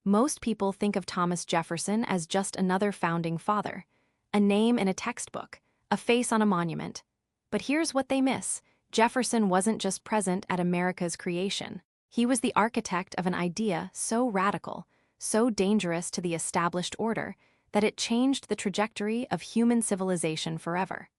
Most people think of Thomas Jefferson as just another founding father, a name in a textbook, a face on a monument. But here's what they miss. Jefferson wasn't just present at America's creation. He was the architect of an idea so radical, so dangerous to the established order, that it changed the trajectory of human civilization forever.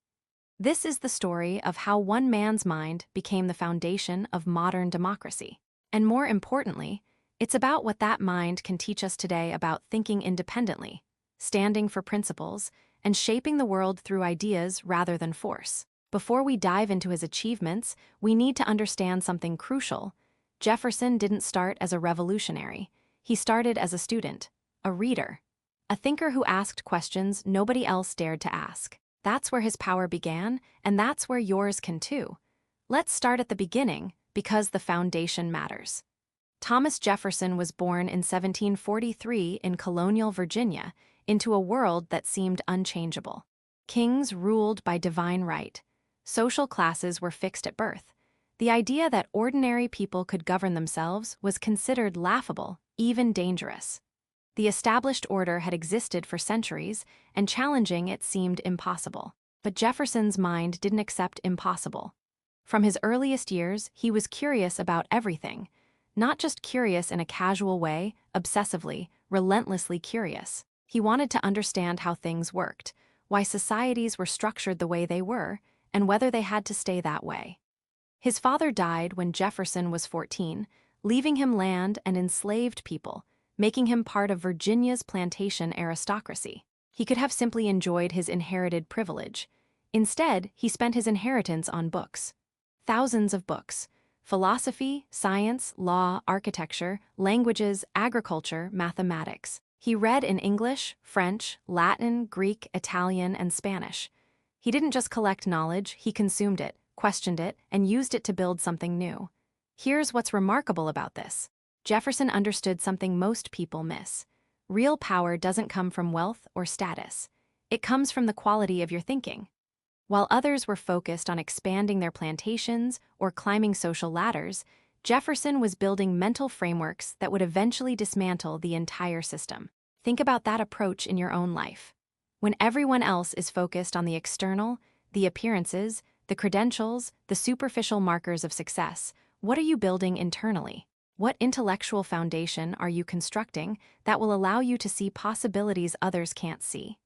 This is the story of how one man's mind became the foundation of modern democracy. And more importantly, it's about what that mind can teach us today about thinking independently, standing for principles, and shaping the world through ideas rather than force. Before we dive into his achievements, we need to understand something crucial. Jefferson didn't start as a revolutionary. He started as a student, a reader, a thinker who asked questions nobody else dared to ask. That's where his power began, and that's where yours can too. Let's start at the beginning, because the foundation matters. Thomas Jefferson was born in 1743 in colonial Virginia into a world that seemed unchangeable. Kings ruled by divine right. Social classes were fixed at birth. The idea that ordinary people could govern themselves was considered laughable, even dangerous. The established order had existed for centuries, and challenging it seemed impossible. But Jefferson's mind didn't accept impossible. From his earliest years, he was curious about everything. Not just curious in a casual way, obsessively, relentlessly curious. He wanted to understand how things worked, why societies were structured the way they were, and whether they had to stay that way. His father died when Jefferson was 14, leaving him land and enslaved people, making him part of Virginia's plantation aristocracy. He could have simply enjoyed his inherited privilege. Instead, he spent his inheritance on books. Thousands of books. Philosophy, science, law, architecture, languages, agriculture, mathematics. He read in English, French, Latin, Greek, Italian, and Spanish. He didn't just collect knowledge, he consumed it, questioned it, and used it to build something new. Here's what's remarkable about this. Jefferson understood something most people miss. Real power doesn't come from wealth or status. It comes from the quality of your thinking. While others were focused on expanding their plantations or climbing social ladders, Jefferson was building mental frameworks that would eventually dismantle the entire system. Think about that approach in your own life. When everyone else is focused on the external, the appearances, the credentials, the superficial markers of success, what are you building internally? What intellectual foundation are you constructing that will allow you to see possibilities others can't see?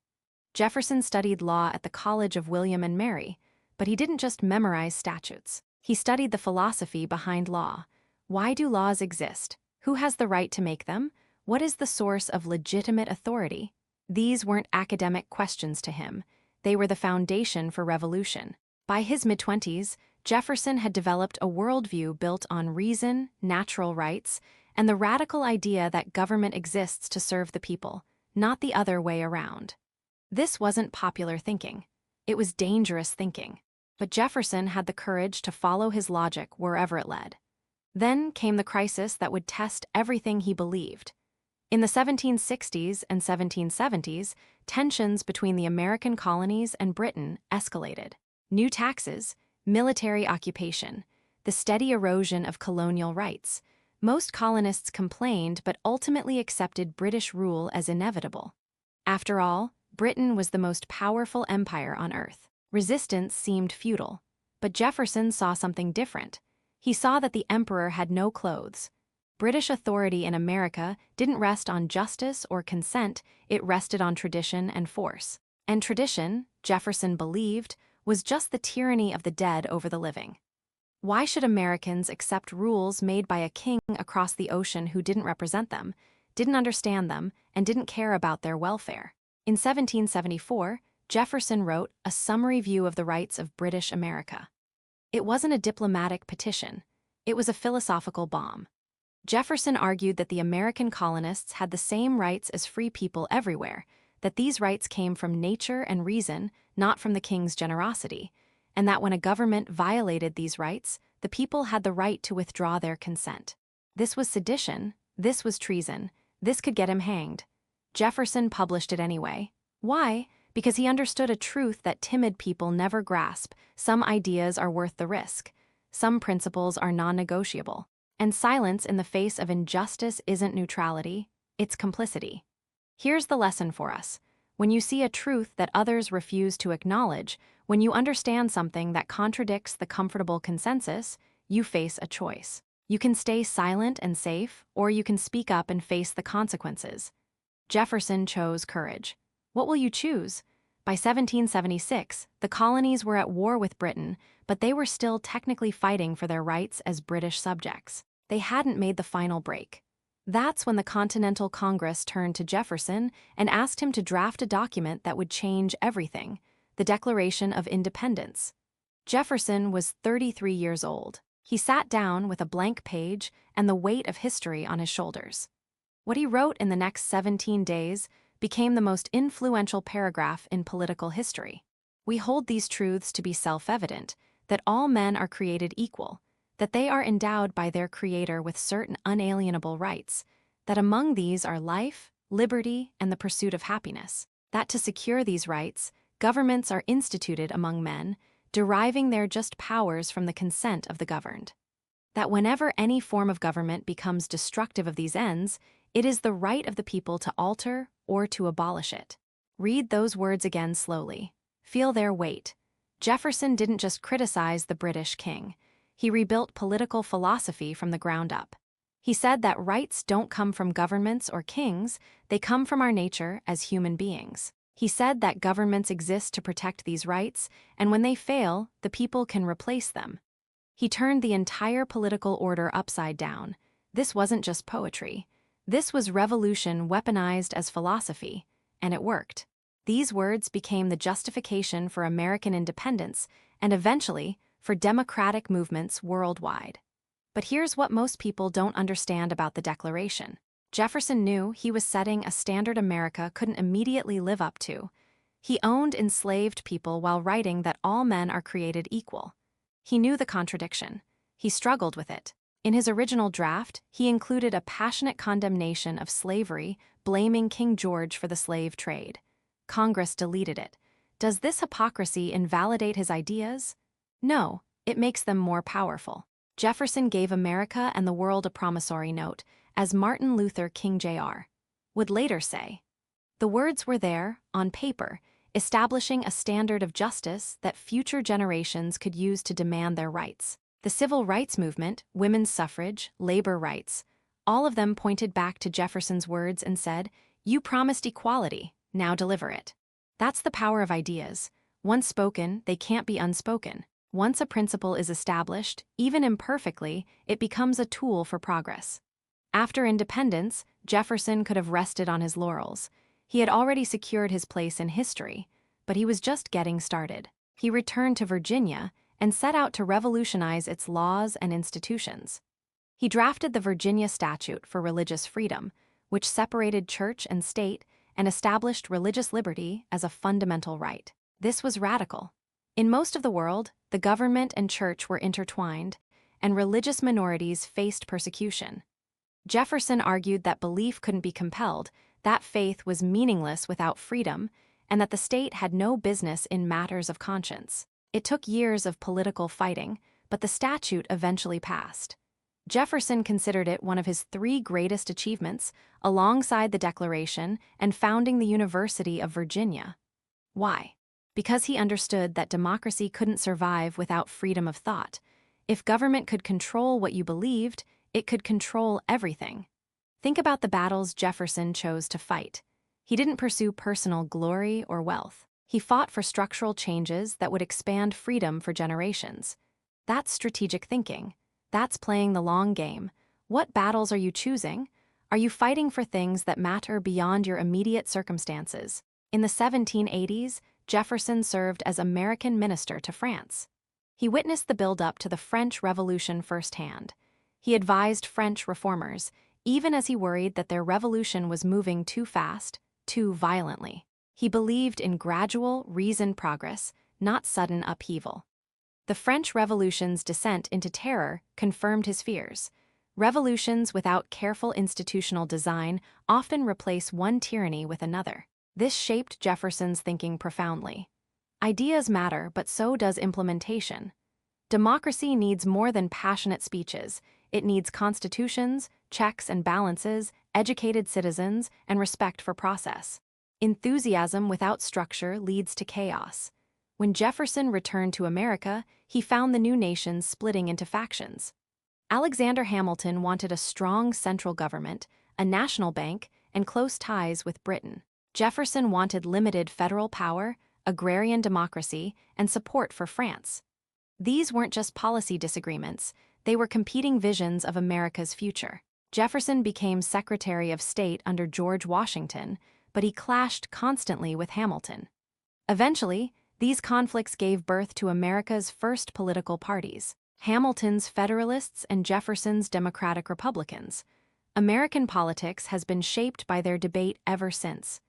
Jefferson studied law at the College of William and Mary, but he didn't just memorize statutes. He studied the philosophy behind law. Why do laws exist? Who has the right to make them? What is the source of legitimate authority? These weren't academic questions to him. They were the foundation for revolution. By his mid-20s, Jefferson had developed a worldview built on reason, natural rights, and the radical idea that government exists to serve the people, not the other way around. This wasn't popular thinking. It was dangerous thinking. But Jefferson had the courage to follow his logic wherever it led. Then came the crisis that would test everything he believed. In the 1760s and 1770s, tensions between the American colonies and Britain escalated. New taxes, military occupation, the steady erosion of colonial rights. Most colonists complained but ultimately accepted British rule as inevitable. After all, Britain was the most powerful empire on earth. Resistance seemed futile, but Jefferson saw something different. He saw that the emperor had no clothes. British authority in America didn't rest on justice or consent, it rested on tradition and force. And tradition, Jefferson believed, was just the tyranny of the dead over the living. Why should Americans accept rules made by a king across the ocean who didn't represent them, didn't understand them, and didn't care about their welfare? In 1774, Jefferson wrote a summary view of the rights of British America. It wasn't a diplomatic petition. It was a philosophical bomb. Jefferson argued that the American colonists had the same rights as free people everywhere, that these rights came from nature and reason, not from the king's generosity, and that when a government violated these rights, the people had the right to withdraw their consent. This was sedition, this was treason, this could get him hanged. Jefferson published it anyway. Why? Because he understood a truth that timid people never grasp. Some ideas are worth the risk. Some principles are non-negotiable. And silence in the face of injustice isn't neutrality, It's complicity. Here's the lesson for us. When you see a truth that others refuse to acknowledge, when you understand something that contradicts the comfortable consensus, you face a choice. You can stay silent and safe, or you can speak up and face the consequences. Jefferson chose courage. What will you choose? By 1776, the colonies were at war with Britain, but they were still technically fighting for their rights as British subjects. They hadn't made the final break. That's when the Continental Congress turned to Jefferson and asked him to draft a document that would change everything, the Declaration of Independence. Jefferson was 33 years old. He sat down with a blank page and the weight of history on his shoulders. What he wrote in the next 17 days became the most influential paragraph in political history. We hold these truths to be self-evident, that all men are created equal, that they are endowed by their Creator with certain unalienable rights, that among these are life, liberty, and the pursuit of happiness, that to secure these rights, governments are instituted among men, deriving their just powers from the consent of the governed. That whenever any form of government becomes destructive of these ends, it is the right of the people to alter or to abolish it. Read those words again slowly. Feel their weight. Jefferson didn't just criticize the British king. He rebuilt political philosophy from the ground up. He said that rights don't come from governments or kings, they come from our nature as human beings. He said that governments exist to protect these rights, and when they fail, the people can replace them. He turned the entire political order upside down. This wasn't just poetry. This was revolution weaponized as philosophy, and it worked. These words became the justification for American independence and eventually for democratic movements worldwide. But here's what most people don't understand about the Declaration. Jefferson knew he was setting a standard America couldn't immediately live up to. He owned enslaved people while writing that all men are created equal. He knew the contradiction. He struggled with it. In his original draft, he included a passionate condemnation of slavery, blaming King George for the slave trade. Congress deleted it. Does this hypocrisy invalidate his ideas? No, it makes them more powerful. Jefferson gave America and the world a promissory note, as Martin Luther King Jr. would later say. The words were there, on paper, establishing a standard of justice that future generations could use to demand their rights. The civil rights movement, women's suffrage, labor rights, all of them pointed back to Jefferson's words and said, "You promised equality, now deliver it." That's the power of ideas. Once spoken, they can't be unspoken. Once a principle is established, even imperfectly, it becomes a tool for progress. After independence, Jefferson could have rested on his laurels. He had already secured his place in history, but he was just getting started. He returned to Virginia and set out to revolutionize its laws and institutions. He drafted the Virginia Statute for Religious Freedom, which separated church and state and established religious liberty as a fundamental right. This was radical. In most of the world, the government and church were intertwined, and religious minorities faced persecution. Jefferson argued that belief couldn't be compelled, that faith was meaningless without freedom, and that the state had no business in matters of conscience. It took years of political fighting, but the statute eventually passed. Jefferson considered it one of his 3 greatest achievements, alongside the Declaration and founding the University of Virginia. Why? Because he understood that democracy couldn't survive without freedom of thought. If government could control what you believed, it could control everything. Think about the battles Jefferson chose to fight. He didn't pursue personal glory or wealth. He fought for structural changes that would expand freedom for generations. That's strategic thinking. That's playing the long game. What battles are you choosing? Are you fighting for things that matter beyond your immediate circumstances? In the 1780s, Jefferson served as American minister to France. He witnessed the build-up to the French Revolution firsthand. He advised French reformers, even as he worried that their revolution was moving too fast, too violently. He believed in gradual, reasoned progress, not sudden upheaval. The French Revolution's descent into terror confirmed his fears. Revolutions without careful institutional design often replace one tyranny with another. This shaped Jefferson's thinking profoundly. Ideas matter, but so does implementation. Democracy needs more than passionate speeches. It needs constitutions, checks and balances, educated citizens, and respect for process. Enthusiasm without structure leads to chaos. When Jefferson returned to America, he found the new nation splitting into factions. Alexander Hamilton wanted a strong central government, a national bank, and close ties with Britain. Jefferson wanted limited federal power, agrarian democracy, and support for France. These weren't just policy disagreements, they were competing visions of America's future. Jefferson became Secretary of State under George Washington, but he clashed constantly with Hamilton. Eventually, these conflicts gave birth to America's first political parties, Hamilton's Federalists and Jefferson's Democratic Republicans. American politics has been shaped by their debate ever since.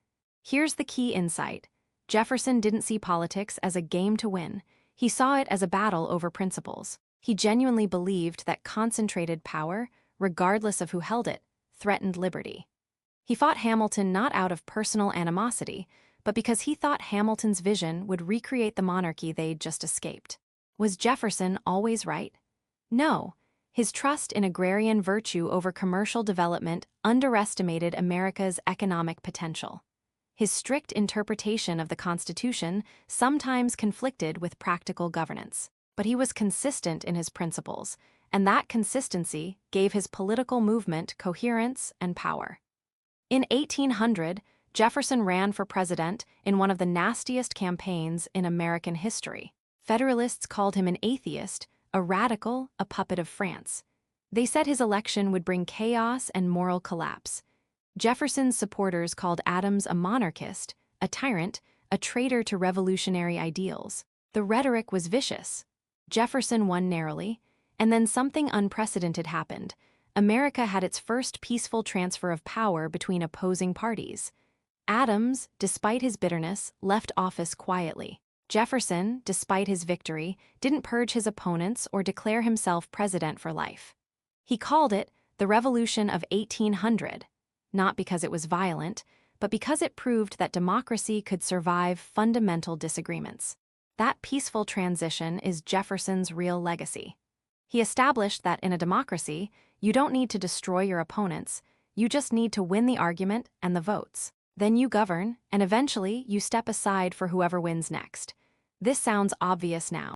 Here's the key insight. Jefferson didn't see politics as a game to win. He saw it as a battle over principles. He genuinely believed that concentrated power, regardless of who held it, threatened liberty. He fought Hamilton not out of personal animosity, but because he thought Hamilton's vision would recreate the monarchy they'd just escaped. Was Jefferson always right? No. His trust in agrarian virtue over commercial development underestimated America's economic potential. His strict interpretation of the Constitution sometimes conflicted with practical governance, but he was consistent in his principles, and that consistency gave his political movement coherence and power. In 1800, Jefferson ran for president in one of the nastiest campaigns in American history. Federalists called him an atheist, a radical, a puppet of France. They said his election would bring chaos and moral collapse. Jefferson's supporters called Adams a monarchist, a tyrant, a traitor to revolutionary ideals. The rhetoric was vicious. Jefferson won narrowly, and then something unprecedented happened. America had its first peaceful transfer of power between opposing parties. Adams, despite his bitterness, left office quietly. Jefferson, despite his victory, didn't purge his opponents or declare himself president for life. He called it the Revolution of 1800, not because it was violent, but because it proved that democracy could survive fundamental disagreements. That peaceful transition is Jefferson's real legacy. He established that in a democracy, you don't need to destroy your opponents, you just need to win the argument and the votes. Then you govern, and eventually you step aside for whoever wins next. This sounds obvious now.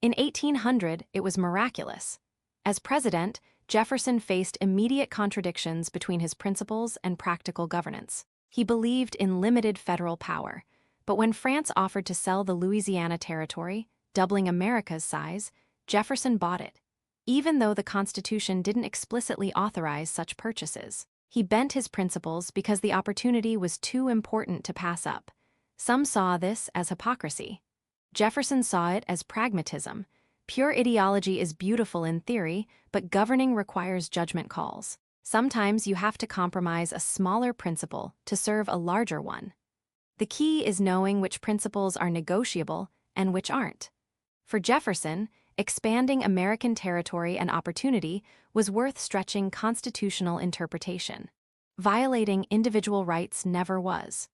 In 1800, it was miraculous. As president, Jefferson faced immediate contradictions between his principles and practical governance. He believed in limited federal power, but when France offered to sell the Louisiana Territory, doubling America's size, Jefferson bought it. Even though the Constitution didn't explicitly authorize such purchases, he bent his principles because the opportunity was too important to pass up. Some saw this as hypocrisy. Jefferson saw it as pragmatism. Pure ideology is beautiful in theory, but governing requires judgment calls. Sometimes you have to compromise a smaller principle to serve a larger one. The key is knowing which principles are negotiable and which aren't. For Jefferson, expanding American territory and opportunity was worth stretching constitutional interpretation. Violating individual rights never was.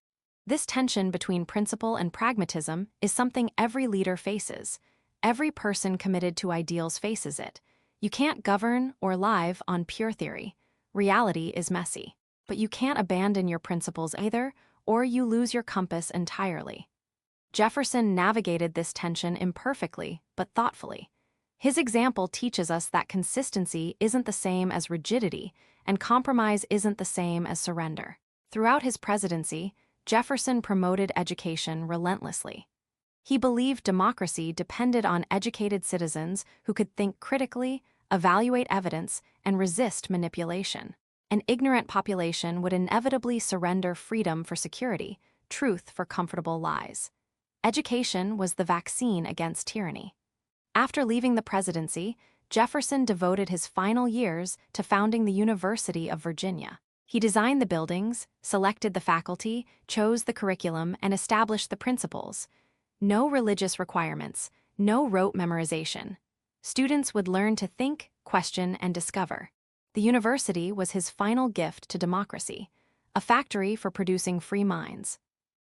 This tension between principle and pragmatism is something every leader faces. Every person committed to ideals faces it. You can't govern or live on pure theory. Reality is messy. But you can't abandon your principles either, or you lose your compass entirely. Jefferson navigated this tension imperfectly, but thoughtfully. His example teaches us that consistency isn't the same as rigidity, and compromise isn't the same as surrender. Throughout his presidency, Jefferson promoted education relentlessly. He believed democracy depended on educated citizens who could think critically, evaluate evidence, and resist manipulation. An ignorant population would inevitably surrender freedom for security, truth for comfortable lies. Education was the vaccine against tyranny. After leaving the presidency, Jefferson devoted his final years to founding the University of Virginia. He designed the buildings, selected the faculty, chose the curriculum, and established the principles. No religious requirements, no rote memorization. Students would learn to think, question, and discover. The university was his final gift to democracy, a factory for producing free minds.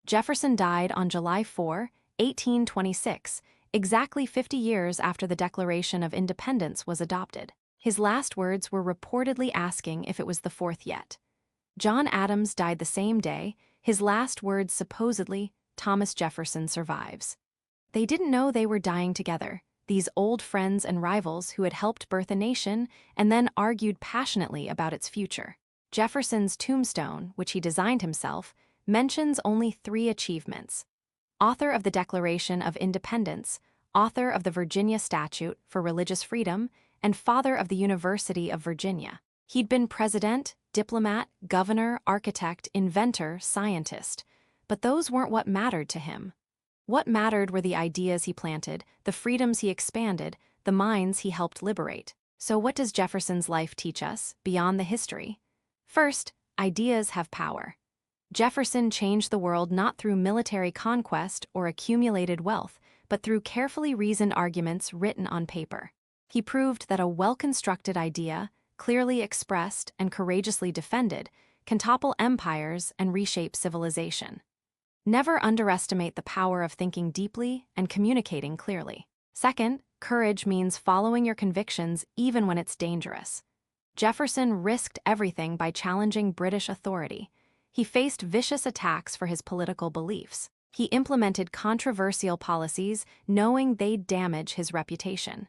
Jefferson died on July 4, 1826, exactly 50 years after the Declaration of Independence was adopted. His last words were reportedly asking if it was the fourth yet. John Adams died the same day. His last words supposedly, Thomas Jefferson survives. They didn't know they were dying together, these old friends and rivals who had helped birth a nation and then argued passionately about its future. Jefferson's tombstone, which he designed himself, mentions only 3 achievements: author of the Declaration of Independence, author of the Virginia Statute for Religious Freedom, and father of the University of Virginia. He'd been president, diplomat, governor, architect, inventor, scientist. But those weren't what mattered to him. What mattered were the ideas he planted, the freedoms he expanded, the minds he helped liberate. So what does Jefferson's life teach us, beyond the history? First, ideas have power. Jefferson changed the world not through military conquest or accumulated wealth, but through carefully reasoned arguments written on paper. He proved that a well-constructed idea, clearly expressed and courageously defended, can topple empires and reshape civilization. Never underestimate the power of thinking deeply and communicating clearly. Second, courage means following your convictions even when it's dangerous. Jefferson risked everything by challenging British authority. He faced vicious attacks for his political beliefs. He implemented controversial policies knowing they'd damage his reputation.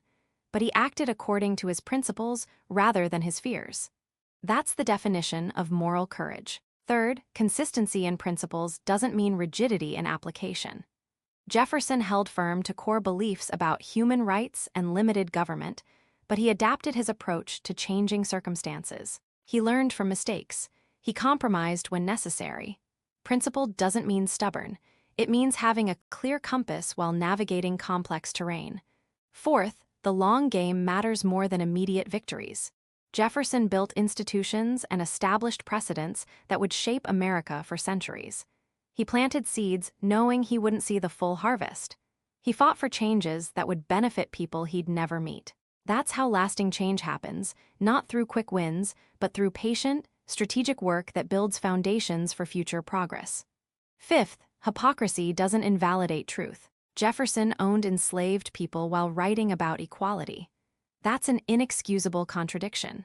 But he acted according to his principles rather than his fears. That's the definition of moral courage. Third, consistency in principles doesn't mean rigidity in application. Jefferson held firm to core beliefs about human rights and limited government, but he adapted his approach to changing circumstances. He learned from mistakes. He compromised when necessary. Principle doesn't mean stubborn. It means having a clear compass while navigating complex terrain. Fourth, the long game matters more than immediate victories. Jefferson built institutions and established precedents that would shape America for centuries. He planted seeds knowing he wouldn't see the full harvest. He fought for changes that would benefit people he'd never meet. That's how lasting change happens, not through quick wins, but through patient, strategic work that builds foundations for future progress. Fifth, hypocrisy doesn't invalidate truth. Jefferson owned enslaved people while writing about equality. That's an inexcusable contradiction.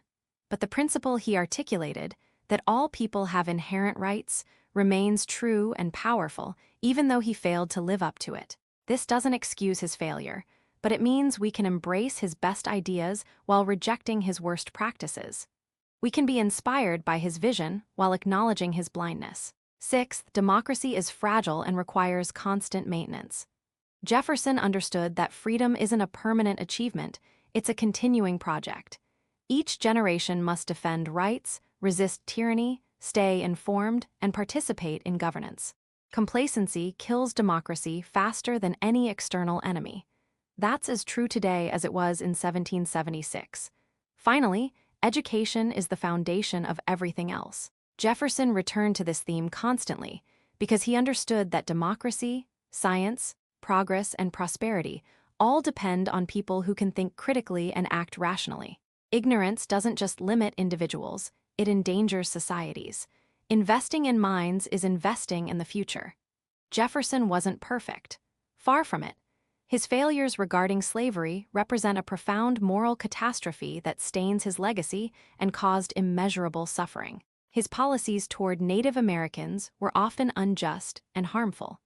But the principle he articulated, that all people have inherent rights, remains true and powerful, even though he failed to live up to it. This doesn't excuse his failure, but it means we can embrace his best ideas while rejecting his worst practices. We can be inspired by his vision while acknowledging his blindness. Sixth, democracy is fragile and requires constant maintenance. Jefferson understood that freedom isn't a permanent achievement, it's a continuing project. Each generation must defend rights, resist tyranny, stay informed, and participate in governance. Complacency kills democracy faster than any external enemy. That's as true today as it was in 1776. Finally, education is the foundation of everything else. Jefferson returned to this theme constantly because he understood that democracy, science, progress, and prosperity all depend on people who can think critically and act rationally. Ignorance doesn't just limit individuals, it endangers societies. Investing in minds is investing in the future. Jefferson wasn't perfect. Far from it. His failures regarding slavery represent a profound moral catastrophe that stains his legacy and caused immeasurable suffering. His policies toward Native Americans were often unjust and harmful.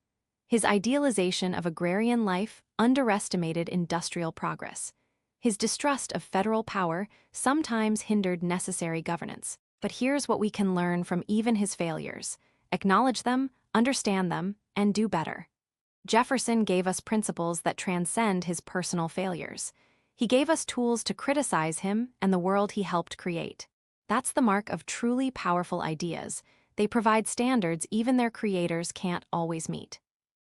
His idealization of agrarian life underestimated industrial progress. His distrust of federal power sometimes hindered necessary governance. But here's what we can learn from even his failures: acknowledge them, understand them, and do better. Jefferson gave us principles that transcend his personal failures. He gave us tools to criticize him and the world he helped create. That's the mark of truly powerful ideas. They provide standards even their creators can't always meet.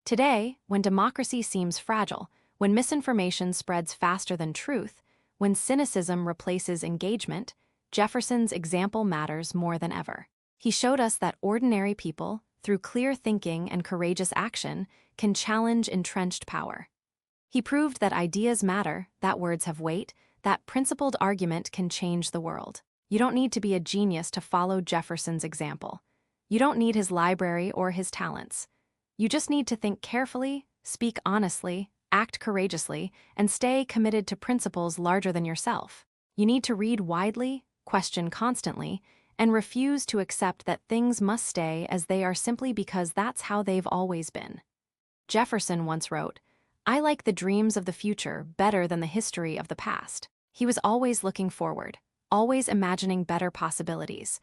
Today, when democracy seems fragile, when misinformation spreads faster than truth, when cynicism replaces engagement, Jefferson's example matters more than ever. He showed us that ordinary people, through clear thinking and courageous action, can challenge entrenched power. He proved that ideas matter, that words have weight, that principled argument can change the world. You don't need to be a genius to follow Jefferson's example. You don't need his library or his talents. You just need to think carefully, speak honestly, act courageously, and stay committed to principles larger than yourself. You need to read widely, question constantly, and refuse to accept that things must stay as they are simply because that's how they've always been. Jefferson once wrote, "I like the dreams of the future better than the history of the past." He was always looking forward, always imagining better possibilities,